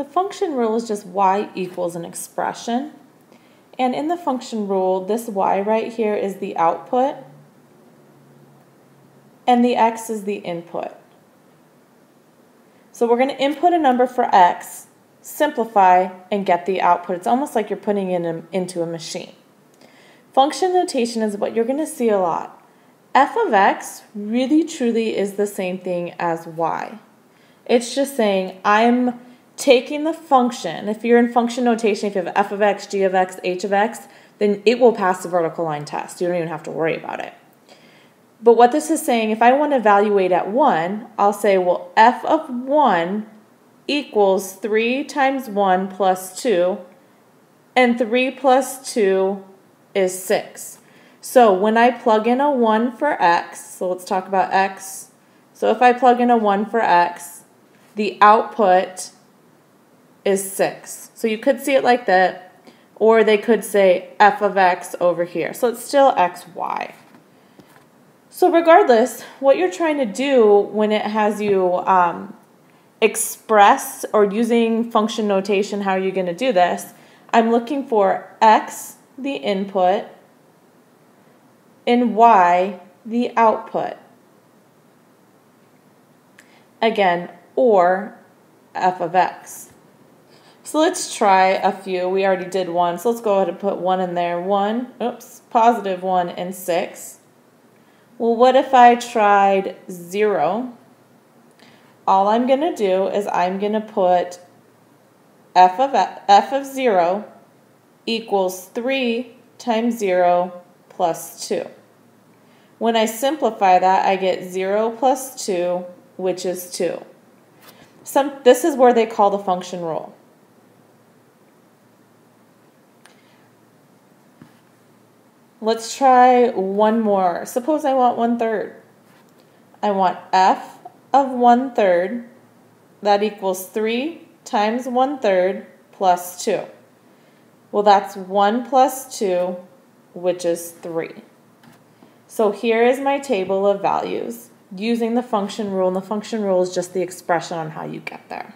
The function rule is just y equals an expression. And in the function rule, this y right here is the output, and the x is the input. So we're going to input a number for x, simplify, and get the output. It's almost like you're putting it into a machine. Function notation is what you're going to see a lot. F of x really truly is the same thing as y. It's just saying I'm taking the function. If you're in function notation, if you have f of x, g of x, h of x, then it will pass the vertical line test. You don't even have to worry about it. But what this is saying, if I want to evaluate at 1, I'll say, well, f of 1 equals 3 times 1 plus 2, and 3 plus 2 is 6. So when I plug in a 1 for x, so let's talk about x. So if I plug in a 1 for x, the output is 6. So you could see it like that, or they could say f of x over here. So it's still xy. So regardless, what you're trying to do when it has you express or using function notation, how are you going to do this? I'm looking for x, the input, and y, the output. Again, or f of x. So let's try a few. We already did 1, so let's go ahead and put 1 in there. 1, 1 and 6. Well, what if I tried 0? All I'm going to do is I'm going to put f of 0 equals 3 times 0 plus 2. When I simplify that, I get 0 plus 2, which is 2. This is where they call the function rule. Let's try one more. Suppose I want 1/3. I want f of 1/3. That equals 3 times 1/3 plus 2. Well, that's 1 plus 2, which is 3. So here is my table of values using the function rule, and the function rule is just the expression on how you get there.